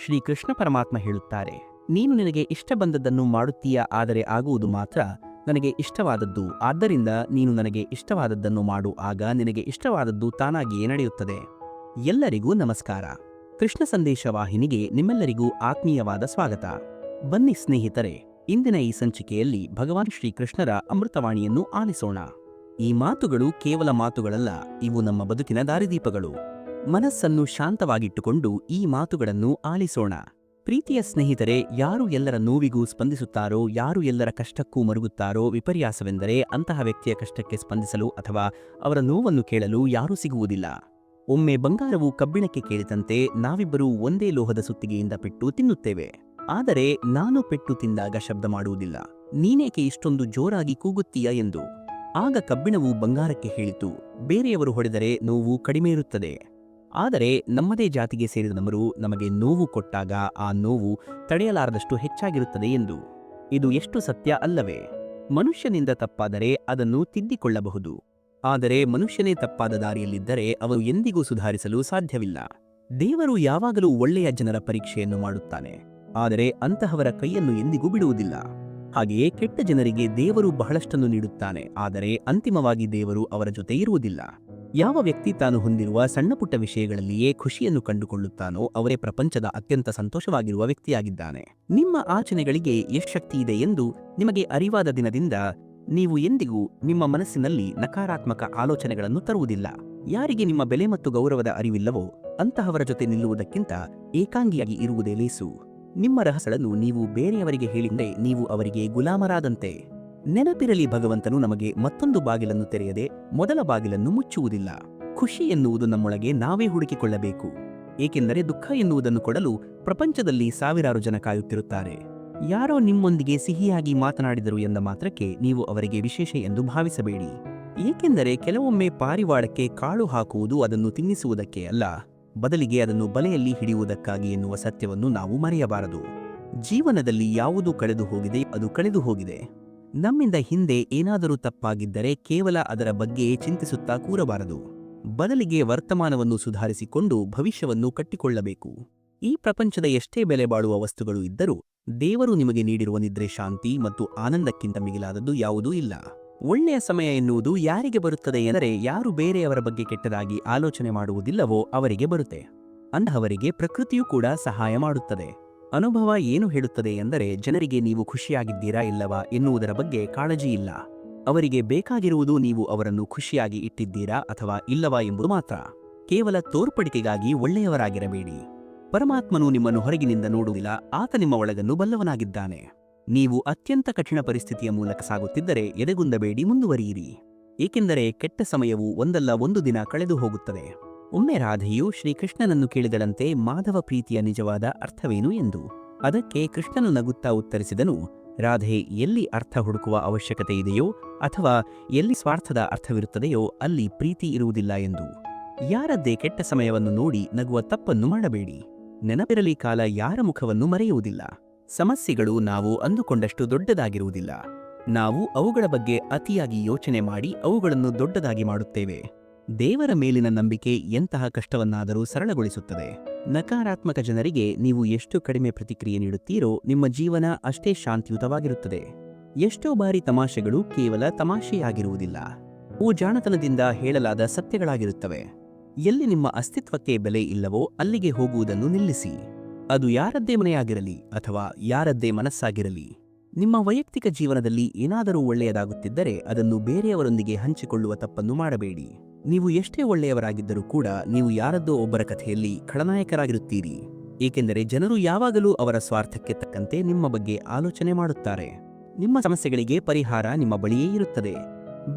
ಶ್ರೀಕೃಷ್ಣ ಪರಮಾತ್ಮ ಹೇಳುತ್ತಾರೆ, ನೀನು ನಿನಗೆ ಇಷ್ಟ ಬಂದದ್ದನ್ನು ಮಾಡುತ್ತೀಯಾ, ಆದರೆ ಆಗುವುದು ಮಾತ್ರ ನನಗೆ ಇಷ್ಟವಾದದ್ದು. ಆದ್ದರಿಂದ ನೀನು ನನಗೆ ಇಷ್ಟವಾದದ್ದನ್ನು ಮಾಡು, ಆಗ ನಿನಗೆ ಇಷ್ಟವಾದದ್ದು ತಾನಾಗಿಯೇ ನಡೆಯುತ್ತದೆ. ಎಲ್ಲರಿಗೂ ನಮಸ್ಕಾರ. ಕೃಷ್ಣ ಸಂದೇಶ ವಾಹಿನಿಗೆ ನಿಮ್ಮೆಲ್ಲರಿಗೂ ಆತ್ಮೀಯವಾದ ಸ್ವಾಗತ. ಬನ್ನಿ ಸ್ನೇಹಿತರೆ, ಇಂದಿನ ಈ ಸಂಚಿಕೆಯಲ್ಲಿ ಭಗವಾನ್ ಶ್ರೀಕೃಷ್ಣರ ಅಮೃತವಾಣಿಯನ್ನು ಆಲಿಸೋಣ. ಈ ಮಾತುಗಳು ಕೇವಲ ಮಾತುಗಳಲ್ಲ, ಇವು ನಮ್ಮ ಬದುಕಿನ ದಾರಿದೀಪಗಳು. ಮನಸ್ಸನ್ನು ಶಾಂತವಾಗಿಟ್ಟುಕೊಂಡು ಈ ಮಾತುಗಳನ್ನು ಆಲಿಸೋಣ. ಪ್ರೀತಿಯ ಸ್ನೇಹಿತರೆ, ಯಾರು ಎಲ್ಲರ ನೋವಿಗೂ ಸ್ಪಂದಿಸುತ್ತಾರೋ, ಯಾರು ಎಲ್ಲರ ಕಷ್ಟಕ್ಕೂ ಮರುಗುತ್ತಾರೋ, ವಿಪರ್ಯಾಸವೆಂದರೆ ಅಂತಹ ವ್ಯಕ್ತಿಯ ಕಷ್ಟಕ್ಕೆ ಸ್ಪಂದಿಸಲು ಅಥವಾ ಅವರ ನೋವನ್ನು ಕೇಳಲು ಯಾರೂ ಸಿಗುವುದಿಲ್ಲ. ಒಮ್ಮೆ ಬಂಗಾರವು ಕಬ್ಬಿಣಕ್ಕೆ ಕೇಳಿದಂತೆ ನಾವಿಬ್ಬರೂ ಒಂದೇ ಲೋಹದ ಸುತ್ತಿಗೆಯಿಂದ ಪೆಟ್ಟು ತಿನ್ನುತ್ತೇವೆ. ಆದರೆ ನಾನು ಪೆಟ್ಟು ತಿಂದಾಗ ಶಬ್ದ ಮಾಡುವುದಿಲ್ಲ, ನೀನೇಕೆ ಇಷ್ಟೊಂದು ಜೋರಾಗಿ ಕೂಗುತ್ತೀಯ ಎಂದು. ಆಗ ಕಬ್ಬಿಣವು ಬಂಗಾರಕ್ಕೆ ಹೇಳಿತು, ಬೇರೆಯವರು ಹೊಡೆದರೆ ನೋವು ಕಡಿಮೆ ಇರುತ್ತದೆ, ಆದರೆ ನಮ್ಮದೇ ಜಾತಿಗೆ ಸೇರಿದ ನಮರು ನಮಗೆ ನೋವು ಕೊಟ್ಟಾಗ ಆ ನೋವು ತಡೆಯಲಾರದಷ್ಟು ಹೆಚ್ಚಾಗಿರುತ್ತದೆ ಎಂದು. ಇದು ಎಷ್ಟು ಸತ್ಯ ಅಲ್ಲವೇ? ಮನುಷ್ಯನಿಂದ ತಪ್ಪಾದರೆ ಅದನ್ನು ತಿದ್ದಿಕೊಳ್ಳಬಹುದು, ಆದರೆ ಮನುಷ್ಯನೇ ತಪ್ಪಾದ ದಾರಿಯಲ್ಲಿದ್ದರೆ ಅವನು ಎಂದಿಗೂ ಸುಧಾರಿಸಲು ಸಾಧ್ಯವಿಲ್ಲ. ದೇವರು ಯಾವಾಗಲೂ ಒಳ್ಳೆಯ ಜನರ ಪರೀಕ್ಷೆಯನ್ನು ಮಾಡುತ್ತಾನೆ, ಆದರೆ ಅಂತಹವರ ಕೈಯನ್ನು ಎಂದಿಗೂ ಬಿಡುವುದಿಲ್ಲ. ಹಾಗೆಯೇ ಕೆಟ್ಟ ಜನರಿಗೆ ದೇವರು ಬಹಳಷ್ಟನ್ನು ನೀಡುತ್ತಾನೆ, ಆದರೆ ಅಂತಿಮವಾಗಿ ದೇವರು ಅವರ ಜೊತೆ ಇರುವುದಿಲ್ಲ. ಯಾವ ವ್ಯಕ್ತಿ ತಾನು ಹೊಂದಿರುವ ಸಣ್ಣಪುಟ್ಟ ವಿಷಯಗಳಲ್ಲಿಯೇ ಖುಷಿಯನ್ನು ಕಂಡುಕೊಳ್ಳುತ್ತಾನೋ ಅವರೇ ಪ್ರಪಂಚದ ಅತ್ಯಂತ ಸಂತೋಷವಾಗಿರುವ ವ್ಯಕ್ತಿಯಾಗಿದ್ದಾನೆ. ನಿಮ್ಮ ಆಚರಣೆಗಳಿಗೆ ಎಷ್ಟು ಶಕ್ತಿ ಇದೆ ಎಂದು ನಿಮಗೆ ಅರಿವಾದ ದಿನದಿಂದ ನೀವು ಎಂದಿಗೂ ನಿಮ್ಮ ಮನಸ್ಸಿನಲ್ಲಿ ನಕಾರಾತ್ಮಕ ಆಲೋಚನೆಗಳನ್ನು ತರುವುದಿಲ್ಲ. ಯಾರಿಗೆ ನಿಮ್ಮ ಬೆಲೆ ಮತ್ತು ಗೌರವದ ಅರಿವಿಲ್ಲವೋ ಅಂತಹವರ ಜೊತೆ ನಿಲ್ಲುವುದಕ್ಕಿಂತ ಏಕಾಂಗಿಯಾಗಿ ಇರುವುದೇ ಲೇಸು. ನಿಮ್ಮ ರಹಸ್ಯಗಳನ್ನು ನೀವು ಬೇರೆಯವರಿಗೆ ಹೇಳಿದರೆ ನೀವು ಅವರಿಗೆ ಗುಲಾಮರಾದಂತೆ. ನೆನಪಿರಲಿ, ಭಗವಂತನು ನಮಗೆ ಮತ್ತೊಂದು ಬಾಗಿಲನ್ನು ತೆರೆಯದೆ ಮೊದಲ ಬಾಗಿಲನ್ನು ಮುಚ್ಚುವುದಿಲ್ಲ. ಖುಷಿ ಎನ್ನುವುದು ನಮ್ಮೊಳಗೆ ನಾವೇ ಹುಡುಕಿಕೊಳ್ಳಬೇಕು, ಏಕೆಂದರೆ ದುಃಖ ಎನ್ನುವುದನ್ನು ಕೊಡಲು ಪ್ರಪಂಚದಲ್ಲಿ ಸಾವಿರಾರು ಜನ ಕಾಯುತ್ತಿರುತ್ತಾರೆ. ಯಾರೋ ನಿಮ್ಮೊಂದಿಗೆ ಸಿಹಿಯಾಗಿ ಮಾತನಾಡಿದರು ಎಂದ ಮಾತ್ರಕ್ಕೆ ನೀವು ಅವರಿಗೆ ವಿಶೇಷ ಎಂದು ಭಾವಿಸಬೇಡಿ, ಏಕೆಂದರೆ ಕೆಲವೊಮ್ಮೆ ಪಾರಿವಾಳಕ್ಕೆ ಕಾಳು ಹಾಕುವುದು ಅದನ್ನು ತಿನ್ನಿಸುವುದಕ್ಕೆ ಅಲ್ಲ, ಬದಲಿಗೆ ಅದನ್ನು ಬಲೆಯಲ್ಲಿ ಹಿಡಿಯುವುದಕ್ಕಾಗಿ ಎನ್ನುವ ಸತ್ಯವನ್ನು ನಾವು ಮರೆಯಬಾರದು. ಜೀವನದಲ್ಲಿ ಯಾವುದು ಕಳೆದು ಹೋಗಿದೆ ಅದು ಕಳೆದು ಹೋಗಿದೆ. ನಮ್ಮಿಂದ ಹಿಂದೆ ಏನಾದರೂ ತಪ್ಪಾಗಿದ್ದರೆ ಕೇವಲ ಅದರ ಬಗ್ಗೆ ಚಿಂತಿಸುತ್ತಾ ಕೂರಬಾರದು, ಬದಲಿಗೆ ವರ್ತಮಾನವನ್ನು ಸುಧಾರಿಸಿಕೊಂಡು ಭವಿಷ್ಯವನ್ನು ಕಟ್ಟಿಕೊಳ್ಳಬೇಕು. ಈ ಪ್ರಪಂಚದ ಎಷ್ಟೇ ಬೆಲೆ ಬಾಳುವ ವಸ್ತುಗಳು ಇದ್ದರೂ ದೇವರು ನಿಮಗೆ ನೀಡಿರುವ ನಿದ್ರೆ, ಶಾಂತಿ ಮತ್ತು ಆನಂದಕ್ಕಿಂತ ಮಿಗಿಲಾದದ್ದು ಯಾವುದೂ ಇಲ್ಲ. ಒಳ್ಳೆಯ ಸಮಯ ಎನ್ನುವುದು ಯಾರಿಗೆ ಬರುತ್ತದೆ ಎಂದರೆ ಯಾರು ಬೇರೆಯವರ ಬಗ್ಗೆ ಕೆಟ್ಟದಾಗಿ ಆಲೋಚನೆ ಮಾಡುವುದಿಲ್ಲವೋ ಅವರಿಗೆ ಬರುತ್ತೆ. ಅಂತಹವರಿಗೆ ಪ್ರಕೃತಿಯೂ ಕೂಡ ಸಹಾಯ ಮಾಡುತ್ತದೆ. ಅನುಭವ ಏನು ಹೇಳುತ್ತದೆ ಎಂದರೆ ಜನರಿಗೆ ನೀವು ಖುಷಿಯಾಗಿದ್ದೀರಾ ಇಲ್ಲವಾ ಎನ್ನುವುದರ ಬಗ್ಗೆ ಕಾಳಜಿ ಇಲ್ಲ. ಅವರಿಗೆ ಬೇಕಾಗಿರುವುದು ನೀವು ಅವರನ್ನು ಖುಷಿಯಾಗಿ ಇಟ್ಟಿದ್ದೀರಾ ಅಥವಾ ಇಲ್ಲವಾ ಎಂಬುದು ಮಾತ್ರ. ಕೇವಲ ತೋರ್ಪಡಿಕೆಗಾಗಿ ಒಳ್ಳೆಯವರಾಗಿರಬೇಡಿ. ಪರಮಾತ್ಮನು ನಿಮ್ಮನ್ನು ಹೊರಗಿನಿಂದ ನೋಡುವುದಿಲ್ಲ, ಆತ ನಿಮ್ಮ ಒಳಗನ್ನು ಬಲ್ಲವನಾಗಿದ್ದಾನೆ. ನೀವು ಅತ್ಯಂತ ಕಠಿಣ ಪರಿಸ್ಥಿತಿಯ ಮೂಲಕ ಸಾಗುತ್ತಿದ್ದರೆ ಎದೆಗುಂದಬೇಡಿ, ಮುಂದುವರಿಯಿರಿ, ಏಕೆಂದರೆ ಕೆಟ್ಟ ಸಮಯವು ಒಂದಲ್ಲ ಒಂದು ದಿನ ಕಳೆದು ಹೋಗುತ್ತದೆ. ಒಮ್ಮೆ ರಾಧೆಯು ಶ್ರೀಕೃಷ್ಣನನ್ನು ಕೇಳಿದಳಂತೆ, ಮಾಧವ ಪ್ರೀತಿಯ ನಿಜವಾದ ಅರ್ಥವೇನು ಎಂದು. ಅದಕ್ಕೆ ಕೃಷ್ಣನು ನಗುತ್ತಾ ಉತ್ತರಿಸಿದನು, ರಾಧೆ, ಎಲ್ಲಿ ಅರ್ಥ ಹುಡುಕುವ ಅವಶ್ಯಕತೆ ಇದೆಯೋ ಅಥವಾ ಎಲ್ಲಿ ಸ್ವಾರ್ಥದ ಅರ್ಥವಿರುತ್ತದೆಯೋ ಅಲ್ಲಿ ಪ್ರೀತಿ ಇರುವುದಿಲ್ಲ ಎಂದು. ಯಾರದ್ದೇ ಕೆಟ್ಟ ಸಮಯವನ್ನು ನೋಡಿ ನಗುವ ತಪ್ಪನ್ನು ಮಾಡಬೇಡಿ. ನೆನಪಿರಲಿ, ಕಾಲ ಯಾರ ಮುಖವನ್ನು ಮರೆಯುವುದಿಲ್ಲ. ಸಮಸ್ಯೆಗಳು ನಾವು ಅಂದುಕೊಂಡಷ್ಟು ದೊಡ್ಡದಾಗಿರುವುದಿಲ್ಲ, ನಾವು ಅವುಗಳ ಬಗ್ಗೆ ಅತಿಯಾಗಿ ಯೋಚನೆ ಮಾಡಿ ಅವುಗಳನ್ನು ದೊಡ್ಡದಾಗಿ ಮಾಡುತ್ತೇವೆ. ದೇವರ ಮೇಲಿನ ನಂಬಿಕೆ ಎಂತಹ ಕಷ್ಟವನ್ನಾದರೂ ಸರಳಗೊಳಿಸುತ್ತದೆ. ನಕಾರಾತ್ಮಕ ಜನರಿಗೆ ನೀವು ಎಷ್ಟು ಕಡಿಮೆ ಪ್ರತಿಕ್ರಿಯೆ ನೀಡುತ್ತೀರೋ ನಿಮ್ಮ ಜೀವನ ಅಷ್ಟೇ ಶಾಂತಿಯುತವಾಗಿರುತ್ತದೆ. ಎಷ್ಟೋ ಬಾರಿ ತಮಾಷೆಗಳು ಕೇವಲ ತಮಾಷೆಯಾಗಿರುವುದಿಲ್ಲ, ಅವು ಜಾಣತನದಿಂದ ಹೇಳಲಾದ ಸತ್ಯಗಳಾಗಿರುತ್ತವೆ. ಎಲ್ಲಿ ನಿಮ್ಮ ಅಸ್ತಿತ್ವಕ್ಕೆ ಬೆಲೆ ಇಲ್ಲವೋ ಅಲ್ಲಿಗೆ ಹೋಗುವುದನ್ನು ನಿಲ್ಲಿಸಿ. ಅದು ಯಾರದ್ದೇ ಮನೆಯಾಗಿರಲಿ ಅಥವಾ ಯಾರದ್ದೇ ಮನಸ್ಸಾಗಿರಲಿ. ನಿಮ್ಮ ವೈಯಕ್ತಿಕ ಜೀವನದಲ್ಲಿ ಏನಾದರೂ ಒಳ್ಳೆಯದಾಗುತ್ತಿದ್ದರೆ ಅದನ್ನು ಬೇರೆಯವರೊಂದಿಗೆ ಹಂಚಿಕೊಳ್ಳುವ ತಪ್ಪನ್ನು ಮಾಡಬೇಡಿ. ನೀವು ಎಷ್ಟೇ ಒಳ್ಳೆಯವರಾಗಿದ್ದರೂ ಕೂಡ ನೀವು ಯಾರದ್ದೋ ಒಬ್ಬರ ಕಥೆಯಲ್ಲಿ ಖಳನಾಯಕರಾಗಿರುತ್ತೀರಿ, ಏಕೆಂದರೆ ಜನರು ಯಾವಾಗಲೂ ಅವರ ಸ್ವಾರ್ಥಕ್ಕೆ ತಕ್ಕಂತೆ ನಿಮ್ಮ ಬಗ್ಗೆ ಆಲೋಚನೆ ಮಾಡುತ್ತಾರೆ. ನಿಮ್ಮ ಸಮಸ್ಯೆಗಳಿಗೆ ಪರಿಹಾರ ನಿಮ್ಮ ಬಳಿಯೇ ಇರುತ್ತದೆ,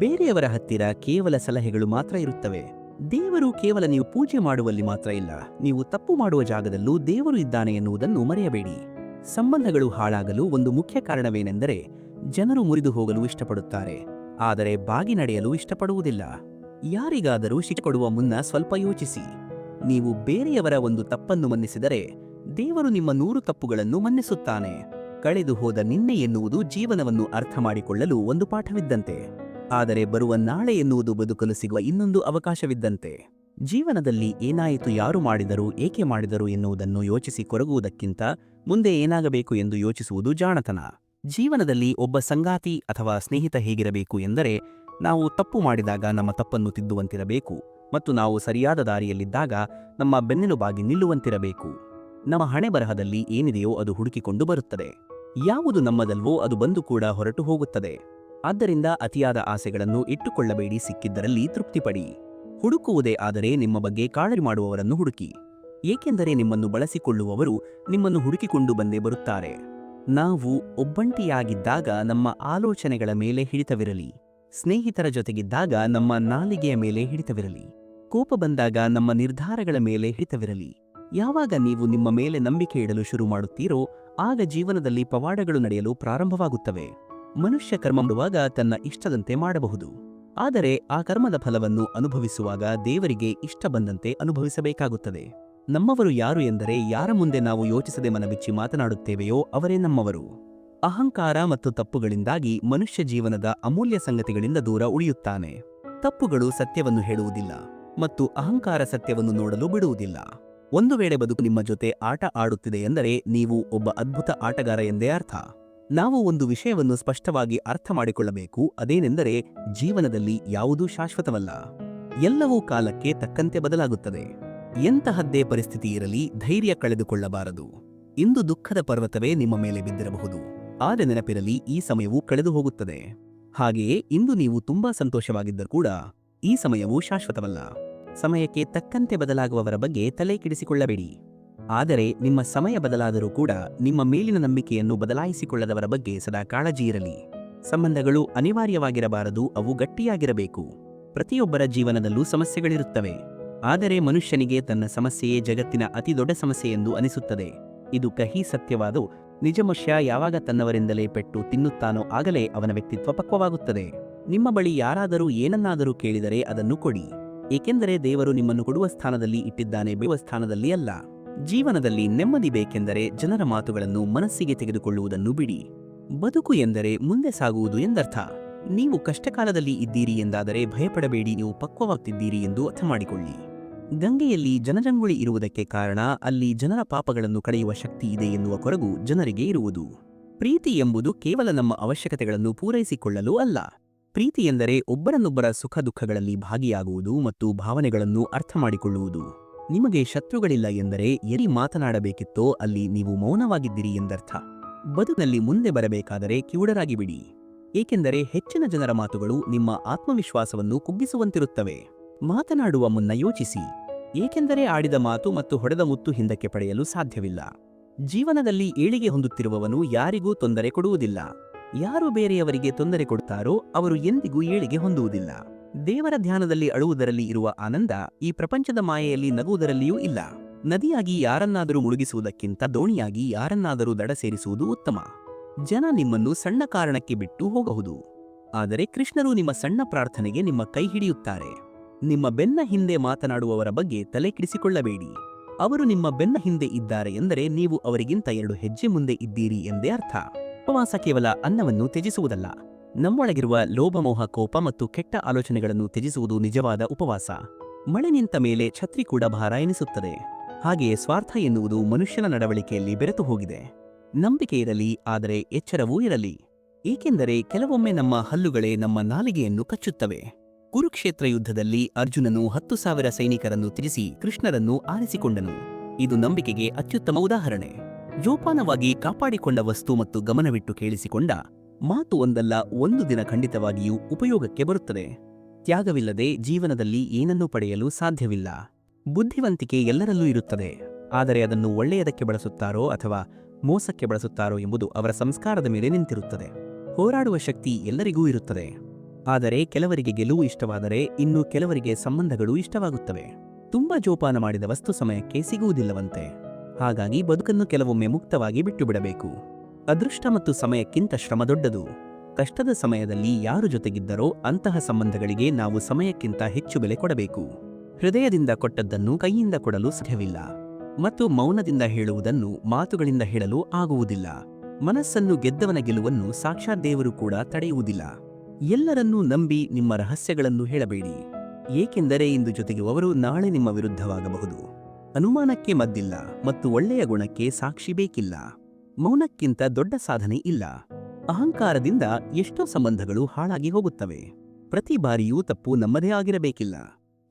ಬೇರೆಯವರ ಹತ್ತಿರ ಕೇವಲ ಸಲಹೆಗಳು ಮಾತ್ರ ಇರುತ್ತವೆ. ದೇವರು ಕೇವಲ ನೀವು ಪೂಜೆ ಮಾಡುವಲ್ಲಿ ಮಾತ್ರ ಇಲ್ಲ, ನೀವು ತಪ್ಪು ಮಾಡುವ ಜಾಗದಲ್ಲೂ ದೇವರು ಇದ್ದಾನೆ ಎನ್ನುವುದನ್ನು ಮರೆಯಬೇಡಿ. ಸಂಬಂಧಗಳು ಹಾಳಾಗಲು ಒಂದು ಮುಖ್ಯ ಕಾರಣವೇನೆಂದರೆ ಜನರು ಮುರಿದು ಹೋಗಲು ಇಷ್ಟಪಡುತ್ತಾರೆ, ಆದರೆ ಬಾಗಿ ನಡೆಯಲು ಇಷ್ಟಪಡುವುದಿಲ್ಲ. ಯಾರಿಗಾದರೂ ಶಿಕ್ಷೆ ಕೊಡುವ ಮುನ್ನ ಸ್ವಲ್ಪ ಯೋಚಿಸಿ. ನೀವು ಬೇರೆಯವರ ಒಂದು ತಪ್ಪನ್ನು ಮನ್ನಿಸಿದರೆ ದೇವರು ನಿಮ್ಮ 100 ತಪ್ಪುಗಳನ್ನು ಮನ್ನಿಸುತ್ತಾನೆ. ಕಳೆದು ಹೋದ ನಿನ್ನೆ ಎನ್ನುವುದು ಜೀವನವನ್ನು ಅರ್ಥ ಮಾಡಿಕೊಳ್ಳಲು ಒಂದು ಪಾಠವಿದ್ದಂತೆ, ಆದರೆ ಬರುವ ನಾಳೆ ಎನ್ನುವುದು ಬದುಕಲು ಸಿಗುವ ಇನ್ನೊಂದು ಅವಕಾಶವಿದ್ದಂತೆ. ಜೀವನದಲ್ಲಿ ಏನಾಯಿತು, ಯಾರು ಮಾಡಿದರು, ಏಕೆ ಮಾಡಿದರು ಎನ್ನುವುದನ್ನು ಯೋಚಿಸಿ ಕೊರಗುವುದಕ್ಕಿಂತ ಮುಂದೆ ಏನಾಗಬೇಕು ಎಂದು ಯೋಚಿಸುವುದು ಜಾಣತನ. ಜೀವನದಲ್ಲಿ ಒಬ್ಬ ಸಂಗಾತಿ ಅಥವಾ ಸ್ನೇಹಿತ ಹೇಗಿರಬೇಕು ಎಂದರೆ, ನಾವು ತಪ್ಪು ಮಾಡಿದಾಗ ನಮ್ಮ ತಪ್ಪನ್ನು ತಿದ್ದುವಂತಿರಬೇಕು ಮತ್ತು ನಾವು ಸರಿಯಾದ ದಾರಿಯಲ್ಲಿದ್ದಾಗ ನಮ್ಮ ಬೆನ್ನೆಲುಬಾಗಿ ನಿಲ್ಲುವಂತಿರಬೇಕು. ನಮ್ಮ ಹಣೆಬರಹದಲ್ಲಿ ಏನಿದೆಯೋ ಅದು ಹುಡುಕಿಕೊಂಡು ಬರುತ್ತದೆ. ಯಾವುದು ನಮ್ಮದಲ್ವೋ ಅದು ಬಂದು ಕೂಡ ಹೊರಟು ಹೋಗುತ್ತದೆ. ಆದ್ದರಿಂದ ಅತಿಯಾದ ಆಸೆಗಳನ್ನು ಇಟ್ಟುಕೊಳ್ಳಬೇಡಿ, ಸಿಕ್ಕಿದ್ದರಲ್ಲಿ ತೃಪ್ತಿಪಡಿ. ಹುಡುಕುವುದೇ ಆದರೆ ನಿಮ್ಮ ಬಗ್ಗೆ ಕಾಳಜಿ ಮಾಡುವವರನ್ನು ಹುಡುಕಿ, ಏಕೆಂದರೆ ನಿಮ್ಮನ್ನು ಬಳಸಿಕೊಳ್ಳುವವರು ನಿಮ್ಮನ್ನು ಹುಡುಕಿಕೊಂಡು ಬಂದೇ ಬರುತ್ತಾರೆ. ನಾವು ಒಬ್ಬಂಟಿಯಾಗಿದ್ದಾಗ ನಮ್ಮ ಆಲೋಚನೆಗಳ ಮೇಲೆ ಹಿಡಿತವಿರಲಿ, ಸ್ನೇಹಿತರ ಜೊತೆಗಿದ್ದಾಗ ನಮ್ಮ ನಾಲಿಗೆಯ ಮೇಲೆ ಹಿಡಿತವಿರಲಿ, ಕೋಪ ಬಂದಾಗ ನಮ್ಮ ನಿರ್ಧಾರಗಳ ಮೇಲೆ ಹಿಡಿತವಿರಲಿ. ಯಾವಾಗ ನೀವು ನಿಮ್ಮ ಮೇಲೆ ನಂಬಿಕೆ ಇಡಲು ಶುರು ಮಾಡುತ್ತೀರೋ ಆಗ ಜೀವನದಲ್ಲಿ ಪವಾಡಗಳು ನಡೆಯಲು ಪ್ರಾರಂಭವಾಗುತ್ತವೆ. ಮನುಷ್ಯ ಕರ್ಮ ಮಾಡುವಾಗ ತನ್ನ ಇಷ್ಟದಂತೆ ಮಾಡಬಹುದು, ಆದರೆ ಆ ಕರ್ಮದ ಫಲವನ್ನು ಅನುಭವಿಸುವಾಗ ದೇವರಿಗೆ ಇಷ್ಟ ಬಂದಂತೆ ಅನುಭವಿಸಬೇಕಾಗುತ್ತದೆ. ನಮ್ಮವರು ಯಾರು ಎಂದರೆ, ಯಾರ ಮುಂದೆ ನಾವು ಯೋಚಿಸದೆ ಮನಬಿಚ್ಚಿ ಮಾತನಾಡುತ್ತೇವೆಯೋ ಅವರೇ ನಮ್ಮವರು. ಅಹಂಕಾರ ಮತ್ತು ತಪ್ಪುಗಳಿಂದಾಗಿ ಮನುಷ್ಯ ಜೀವನದ ಅಮೂಲ್ಯ ಸಂಗತಿಗಳಿಂದ ದೂರ ಉಳಿಯುತ್ತಾನೆ. ತಪ್ಪುಗಳು ಸತ್ಯವನ್ನು ಹೇಳುವುದಿಲ್ಲ ಮತ್ತು ಅಹಂಕಾರ ಸತ್ಯವನ್ನು ನೋಡಲು ಬಿಡುವುದಿಲ್ಲ. ಒಂದು ವೇಳೆ ಬದುಕು ನಿಮ್ಮ ಜೊತೆ ಆಟ ಆಡುತ್ತಿದೆ ಎಂದರೆ ನೀವು ಒಬ್ಬ ಅದ್ಭುತ ಆಟಗಾರ ಎಂದೇ ಅರ್ಥ. ನಾವು ಒಂದು ವಿಷಯವನ್ನು ಸ್ಪಷ್ಟವಾಗಿ ಅರ್ಥ ಮಾಡಿಕೊಳ್ಳಬೇಕು, ಅದೇನೆಂದರೆ ಜೀವನದಲ್ಲಿ ಯಾವುದೂ ಶಾಶ್ವತವಲ್ಲ. ಎಲ್ಲವೂ ಕಾಲಕ್ಕೆ ತಕ್ಕಂತೆ ಬದಲಾಗುತ್ತದೆ. ಎಂತಹದ್ದೇ ಪರಿಸ್ಥಿತಿ ಇರಲಿ, ಧೈರ್ಯ ಕಳೆದುಕೊಳ್ಳಬಾರದು. ಇಂದು ದುಃಖದ ಪರ್ವತವೇ ನಿಮ್ಮ ಮೇಲೆ ಬಿದ್ದಿರಬಹುದು, ಆದರೆ ನೆನಪಿರಲಿ, ಈ ಸಮಯವೂ ಕಳೆದು ಹೋಗುತ್ತದೆ. ಹಾಗೆಯೇ ಇಂದು ನೀವು ತುಂಬಾ ಸಂತೋಷವಾಗಿದ್ದರೂ ಕೂಡ ಈ ಸಮಯವೂ ಶಾಶ್ವತವಲ್ಲ. ಸಮಯಕ್ಕೆ ತಕ್ಕಂತೆ ಬದಲಾಗುವವರ ಬಗ್ಗೆ ತಲೆ ಕೆಡಿಸಿಕೊಳ್ಳಬೇಡಿ. ಆದರೆ ನಿಮ್ಮ ಸಮಯ ಬದಲಾದರೂ ಕೂಡ ನಿಮ್ಮ ಮೇಲಿನ ನಂಬಿಕೆಯನ್ನು ಬದಲಾಯಿಸಿಕೊಳ್ಳದವರ ಬಗ್ಗೆ ಸದಾ ಕಾಳಜಿ ಇರಲಿ. ಸಂಬಂಧಗಳು ಅನಿವಾರ್ಯವಾಗಿರಬಾರದು, ಅವು ಗಟ್ಟಿಯಾಗಿರಬೇಕು. ಪ್ರತಿಯೊಬ್ಬರ ಜೀವನದಲ್ಲೂ ಸಮಸ್ಯೆಗಳಿರುತ್ತವೆ, ಆದರೆ ಮನುಷ್ಯನಿಗೆ ತನ್ನ ಸಮಸ್ಯೆಯೇ ಜಗತ್ತಿನ ಅತಿದೊಡ್ಡ ಸಮಸ್ಯೆ ಎಂದು ಅನಿಸುತ್ತದೆ. ಇದು ಕಹಿ ಸತ್ಯವಾದ ನಿಜ. ಮನುಷ್ಯ ಯಾವಾಗ ತನ್ನವರಿಂದಲೇ ಪೆಟ್ಟು ತಿನ್ನುತ್ತಾನೋ ಆಗಲೇ ಅವನ ವ್ಯಕ್ತಿತ್ವ ಪಕ್ವವಾಗುತ್ತದೆ. ನಿಮ್ಮ ಬಳಿ ಯಾರಾದರೂ ಏನನ್ನಾದರೂ ಕೇಳಿದರೆ ಅದನ್ನು ಕೊಡಿ, ಏಕೆಂದರೆ ದೇವರು ನಿಮ್ಮನ್ನು ಕೊಡುವ ಸ್ಥಾನದಲ್ಲಿ ಇಟ್ಟಿದ್ದಾನೆ, ಬೇವ ಸ್ಥಾನದಲ್ಲಿ ಅಲ್ಲ. ಜೀವನದಲ್ಲಿ ನೆಮ್ಮದಿ ಬೇಕೆಂದರೆ ಜನರ ಮಾತುಗಳನ್ನು ಮನಸ್ಸಿಗೆ ತೆಗೆದುಕೊಳ್ಳುವುದನ್ನು ಬಿಡಿ. ಬದುಕು ಎಂದರೆ ಮುಂದೆ ಸಾಗುವುದು ಎಂದರ್ಥ. ನೀವು ಕಷ್ಟಕಾಲದಲ್ಲಿ ಇದ್ದೀರಿ ಎಂದಾದರೆ ಭಯಪಡಬೇಡಿ, ನೀವು ಪಕ್ವವಾಗ್ತಿದ್ದೀರಿ ಎಂದು ಅರ್ಥ ಮಾಡಿಕೊಳ್ಳಿ. ಗಂಗೆಯಲ್ಲಿ ಜನಜಂಗುಳಿ ಇರುವುದಕ್ಕೆ ಕಾರಣ ಅಲ್ಲಿ ಜನರ ಪಾಪಗಳನ್ನು ಕಳೆಯುವ ಶಕ್ತಿ ಇದೆ ಎನ್ನುವ ಕೊರಗು ಜನರಿಗೆ ಇರುವುದು. ಪ್ರೀತಿ ಎಂಬುದು ಕೇವಲ ನಮ್ಮ ಅವಶ್ಯಕತೆಗಳನ್ನು ಪೂರೈಸಿಕೊಳ್ಳಲು ಅಲ್ಲ. ಪ್ರೀತಿ ಎಂದರೆ ಒಬ್ಬರನ್ನೊಬ್ಬರ ಸುಖ ದುಃಖಗಳಲ್ಲಿ ಭಾಗಿಯಾಗುವುದು ಮತ್ತು ಭಾವನೆಗಳನ್ನು ಅರ್ಥ ಮಾಡಿಕೊಳ್ಳುವುದು. ನಿಮಗೆ ಶತ್ರುಗಳಿಲ್ಲ ಎಂದರೆ ಎಲ್ಲಿ ಮಾತನಾಡಬೇಕಿತ್ತೋ ಅಲ್ಲಿ ನೀವು ಮೌನವಾಗಿದ್ದೀರಿ ಎಂದರ್ಥ. ಬದುಕಿನಲ್ಲಿ ಮುಂದೆ ಬರಬೇಕಾದರೆ ಕಿವುಡರಾಗಿ ಬಿಡಿ, ಏಕೆಂದರೆ ಹೆಚ್ಚಿನ ಜನರ ಮಾತುಗಳು ನಿಮ್ಮ ಆತ್ಮವಿಶ್ವಾಸವನ್ನು ಕುಗ್ಗಿಸುವಂತಿರುತ್ತವೆ. ಮಾತನಾಡುವ ಮುನ್ನ ಯೋಚಿಸಿ, ಏಕೆಂದರೆ ಆಡಿದ ಮಾತು ಮತ್ತು ಹೊಡೆದ ಮುತ್ತು ಹಿಂದಕ್ಕೆ ಪಡೆಯಲು ಸಾಧ್ಯವಿಲ್ಲ. ಜೀವನದಲ್ಲಿ ಏಳಿಗೆ ಹೊಂದುತ್ತಿರುವವನು ಯಾರಿಗೂ ತೊಂದರೆ ಕೊಡುವುದಿಲ್ಲ. ಯಾರು ಬೇರೆಯವರಿಗೆ ತೊಂದರೆ ಕೊಡುತ್ತಾರೋ ಅವರು ಎಂದಿಗೂ ಏಳಿಗೆ ಹೊಂದುವುದಿಲ್ಲ. ದೇವರ ಧ್ಯಾನದಲ್ಲಿ ಅಳುವುದರಲ್ಲಿ ಇರುವ ಆನಂದ ಈ ಪ್ರಪಂಚದ ಮಾಯೆಯಲ್ಲಿ ನಗುವುದರಲ್ಲಿಯೂ ಇಲ್ಲ. ನದಿಯಾಗಿ ಯಾರನ್ನಾದರೂ ಮುಳುಗಿಸುವುದಕ್ಕಿಂತ ದೋಣಿಯಾಗಿ ಯಾರನ್ನಾದರೂ ದಡ ಸೇರಿಸುವುದು ಉತ್ತಮ. ಜನ ನಿಮ್ಮನ್ನು ಸಣ್ಣ ಕಾರಣಕ್ಕೆ ಬಿಟ್ಟು ಹೋಗಬಹುದು, ಆದರೆ ಕೃಷ್ಣರು ನಿಮ್ಮ ಸಣ್ಣ ಪ್ರಾರ್ಥನೆಗೆ ನಿಮ್ಮ ಕೈ ಹಿಡಿಯುತ್ತಾರೆ. ನಿಮ್ಮ ಬೆನ್ನ ಹಿಂದೆ ಮಾತನಾಡುವವರ ಬಗ್ಗೆ ತಲೆ ಕೆಡಿಸಿಕೊಳ್ಳಬೇಡಿ. ಅವರು ನಿಮ್ಮ ಬೆನ್ನ ಹಿಂದೆ ಇದ್ದಾರೆ ಎಂದರೆ ನೀವು ಅವರಿಗಿಂತ 2 ಹೆಜ್ಜೆ ಮುಂದೆ ಇದ್ದೀರಿ ಎಂದೇ ಅರ್ಥ. ಉಪವಾಸ ಕೇವಲ ಅನ್ನವನ್ನು ತ್ಯಜಿಸುವುದಲ್ಲ, ನಮ್ಮೊಳಗಿರುವ ಲೋಭ, ಮೋಹ, ಕೋಪ ಮತ್ತು ಕೆಟ್ಟ ಆಲೋಚನೆಗಳನ್ನು ತ್ಯಜಿಸುವುದು ನಿಜವಾದ ಉಪವಾಸ. ಮಳೆ ನಿಂತ ಮೇಲೆ ಛತ್ರಿ ಕೂಡ ಭಾರ ಎನಿಸುತ್ತದೆ. ಹಾಗೆಯೇ ಸ್ವಾರ್ಥ ಎನ್ನುವುದು ಮನುಷ್ಯನ ನಡವಳಿಕೆಯಲ್ಲಿ ಬೆರೆತು ಹೋಗಿದೆ. ನಂಬಿಕೆ ಇರಲಿ, ಆದರೆ ಎಚ್ಚರವೂ ಇರಲಿ, ಏಕೆಂದರೆ ಕೆಲವೊಮ್ಮೆ ನಮ್ಮ ಹಲ್ಲುಗಳೇ ನಮ್ಮ ನಾಲಿಗೆಯನ್ನು ಕಚ್ಚುತ್ತವೆ. ಕುರುಕ್ಷೇತ್ರ ಯುದ್ಧದಲ್ಲಿ ಅರ್ಜುನನು 10,000 ಸೈನಿಕರನ್ನು ತ್ಯಜಿಸಿ ಕೃಷ್ಣರನ್ನು ಆರಿಸಿಕೊಂಡನು. ಇದು ನಂಬಿಕೆಗೆ ಅತ್ಯುತ್ತಮ ಉದಾಹರಣೆ. ಜೋಪಾನವಾಗಿ ಕಾಪಾಡಿಕೊಂಡ ವಸ್ತು ಮತ್ತು ಗಮನವಿಟ್ಟು ಕೇಳಿಸಿಕೊಂಡ ಮಾತು ಒಂದಲ್ಲ ಒಂದು ದಿನ ಖಂಡಿತವಾಗಿಯೂ ಉಪಯೋಗಕ್ಕೆ ಬರುತ್ತದೆ. ತ್ಯಾಗವಿಲ್ಲದೆ ಜೀವನದಲ್ಲಿ ಏನನ್ನೂ ಪಡೆಯಲು ಸಾಧ್ಯವಿಲ್ಲ. ಬುದ್ಧಿವಂತಿಕೆ ಎಲ್ಲರಲ್ಲೂ ಇರುತ್ತದೆ, ಆದರೆ ಅದನ್ನು ಒಳ್ಳೆಯದಕ್ಕೆ ಬಳಸುತ್ತಾರೋ ಅಥವಾ ಮೋಸಕ್ಕೆ ಬಳಸುತ್ತಾರೋ ಎಂಬುದು ಅವರ ಸಂಸ್ಕಾರದ ಮೇಲೆ ನಿಂತಿರುತ್ತದೆ. ಹೋರಾಡುವ ಶಕ್ತಿ ಎಲ್ಲರಿಗೂ ಇರುತ್ತದೆ, ಆದರೆ ಕೆಲವರಿಗೆ ಗೆಲುವು ಇಷ್ಟವಾದರೆ ಇನ್ನು ಕೆಲವರಿಗೆ ಸಂಬಂಧಗಳು ಇಷ್ಟವಾಗುತ್ತವೆ. ತುಂಬಾ ಜೋಪಾನ ಮಾಡಿದ ವಸ್ತು ಸಮಯಕ್ಕೆ ಸಿಗುವುದಿಲ್ಲವಂತೆ. ಹಾಗಾಗಿ ಬದುಕನ್ನು ಕೆಲವೊಮ್ಮೆ ಮುಕ್ತವಾಗಿ ಬಿಟ್ಟು ಬಿಡಬೇಕು. ಅದೃಷ್ಟ ಮತ್ತು ಸಮಯಕ್ಕಿಂತ ಶ್ರಮ ದೊಡ್ಡದು. ಕಷ್ಟದ ಸಮಯದಲ್ಲಿ ಯಾರು ಜೊತೆಗಿದ್ದರೋ ಅಂತಹ ಸಂಬಂಧಗಳಿಗೆ ನಾವು ಸಮಯಕ್ಕಿಂತ ಹೆಚ್ಚು ಬೆಲೆ ಕೊಡಬೇಕು. ಹೃದಯದಿಂದ ಕೊಟ್ಟದ್ದನ್ನು ಕೈಯಿಂದ ಕೊಡಲು ಸಾಧ್ಯವಿಲ್ಲ ಮತ್ತು ಮೌನದಿಂದ ಹೇಳುವುದನ್ನು ಮಾತುಗಳಿಂದ ಹೇಳಲು ಆಗುವುದಿಲ್ಲ. ಮನಸ್ಸನ್ನು ಗೆದ್ದವನ ಗೆಲುವನ್ನು ಸಾಕ್ಷಾತ್ ದೇವರು ಕೂಡ ತಡೆಯುವುದಿಲ್ಲ. ಎಲ್ಲರನ್ನೂ ನಂಬಿ ನಿಮ್ಮ ರಹಸ್ಯಗಳನ್ನು ಹೇಳಬೇಡಿ. ಏಕೆಂದರೆ ಇಂದು ಜೊತೆಗಿರುವವರು ನಾಳೆ ನಿಮ್ಮ ವಿರುದ್ಧವಾಗಬಹುದು. ಅನುಮಾನಕ್ಕೆ ಮದ್ದಿಲ್ಲ ಮತ್ತು ಒಳ್ಳೆಯ ಗುಣಕ್ಕೆ ಸಾಕ್ಷಿ ಬೇಕಿಲ್ಲ. ಮೌನಕ್ಕಿಂತ ದೊಡ್ಡ ಸಾಧನೆ ಇಲ್ಲ. ಅಹಂಕಾರದಿಂದ ಎಷ್ಟೋ ಸಂಬಂಧಗಳು ಹಾಳಾಗಿ ಹೋಗುತ್ತವೆ. ಪ್ರತಿ ಬಾರಿಯೂ ತಪ್ಪು ನಮ್ಮದೇ ಆಗಿರಬೇಕಿಲ್ಲ.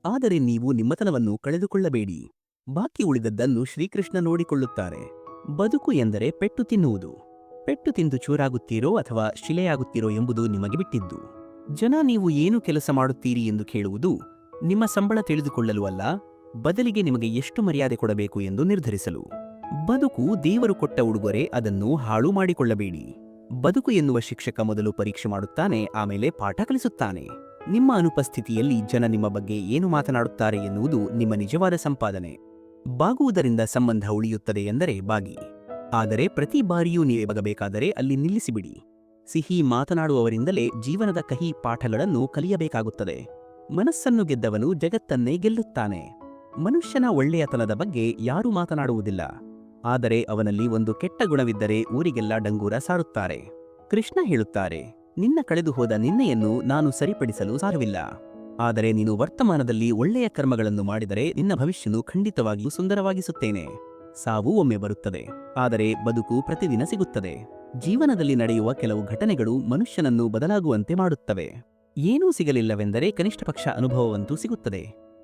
ಆದರೆ ನೀವು ನಿಮ್ಮತನವನ್ನು ಕಳೆದುಕೊಳ್ಳಬೇಡಿ. ಬಾಕಿ ಉಳಿದದ್ದನ್ನು ಶ್ರೀಕೃಷ್ಣ ನೋಡಿಕೊಳ್ಳುತ್ತಾರೆ. ಬದುಕು ಎಂದರೆ ಪೆಟ್ಟು ತಿನ್ನುವುದು. ಪೆಟ್ಟು ತಿಂದು ಚೂರಾಗುತ್ತೀರೋ ಅಥವಾ ಶಿಲೆಯಾಗುತ್ತೀರೋ ಎಂಬುದು ನಿಮಗೆ ಬಿಟ್ಟಿದ್ದು. ಜನ ನೀವು ಏನು ಕೆಲಸ ಮಾಡುತ್ತೀರಿ ಎಂದು ಕೇಳುವುದು ನಿಮ್ಮ ಸಂಬಳ ತಿಳಿದುಕೊಳ್ಳಲು ಅಲ್ಲ, ಬದಲಿಗೆ ನಿಮಗೆ ಎಷ್ಟು ಮರ್ಯಾದೆ ಕೊಡಬೇಕು ಎಂದು ನಿರ್ಧರಿಸಲು. ಬದುಕು ದೇವರು ಕೊಟ್ಟ ಉಡುಗೊರೆ, ಅದನ್ನು ಹಾಳು ಮಾಡಿಕೊಳ್ಳಬೇಡಿ. ಬದುಕು ಎನ್ನುವ ಶಿಕ್ಷಕ ಮೊದಲು ಪರೀಕ್ಷೆ ಮಾಡುತ್ತಾನೆ, ಆಮೇಲೆ ಪಾಠ ಕಲಿಸುತ್ತಾನೆ. ನಿಮ್ಮ ಅನುಪಸ್ಥಿತಿಯಲ್ಲಿ ಜನ ನಿಮ್ಮ ಬಗ್ಗೆ ಏನು ಮಾತನಾಡುತ್ತಾರೆ ಎನ್ನುವುದು ನಿಮ್ಮ ನಿಜವಾದ ಸಂಪಾದನೆ. ಬಾಗುವುದರಿಂದ ಸಂಬಂಧ ಉಳಿಯುತ್ತದೆ ಎಂದರೆ ಬಾಗಿ. ಆದರೆ ಪ್ರತಿ ಬಾರಿಯೂ ನೀವೇ ಬಗಬೇಕಾದರೆ ಅಲ್ಲಿ ನಿಲ್ಲಿಸಿಬಿಡಿ. ಸಿಹಿ ಮಾತನಾಡುವವರಿಂದಲೇ ಜೀವನದ ಕಹಿ ಪಾಠಗಳನ್ನು ಕಲಿಯಬೇಕಾಗುತ್ತದೆ. ಮನಸ್ಸನ್ನು ಗೆದ್ದವನು ಜಗತ್ತನ್ನೇ ಗೆಲ್ಲುತ್ತಾನೆ. ಮನುಷ್ಯನ ಒಳ್ಳೆಯತನದ ಬಗ್ಗೆ ಯಾರೂ ಮಾತನಾಡುವುದಿಲ್ಲ. ಆದರೆ ಅವನಲ್ಲಿ ಒಂದು ಕೆಟ್ಟ ಗುಣವಿದ್ದರೆ ಊರಿಗೆಲ್ಲ ಡಂಗೂರ ಸಾರುತ್ತಾರೆ. ಕೃಷ್ಣ ಹೇಳುತ್ತಾರೆ, ನಿನ್ನ ಕಳೆದು ಹೋದ ನಿನ್ನೆಯನ್ನು ನಾನು ಸರಿಪಡಿಸಲು ಸಾಧ್ಯವಿಲ್ಲ. ಆದರೆ ನೀನು ವರ್ತಮಾನದಲ್ಲಿ ಒಳ್ಳೆಯ ಕರ್ಮಗಳನ್ನು ಮಾಡಿದರೆ ನಿನ್ನ ಭವಿಷ್ಯನು ಖಂಡಿತವಾಗಿಯೂ ಸುಂದರವಾಗಿಸುತ್ತೇನೆ. ಸಾವು ಒಮ್ಮೆ ಬರುತ್ತದೆ, ಆದರೆ ಬದುಕು ಪ್ರತಿದಿನ ಸಿಗುತ್ತದೆ. ಜೀವನದಲ್ಲಿ ನಡೆಯುವ ಕೆಲವು ಘಟನೆಗಳು ಮನುಷ್ಯನನ್ನು ಬದಲಾಗುವಂತೆ ಮಾಡುತ್ತವೆ. ಏನೂ ಸಿಗಲಿಲ್ಲವೆಂದರೆ ಕನಿಷ್ಠ ಪಕ್ಷ ಅನುಭವವಂತೂ ಸಿಗುತ್ತದೆ.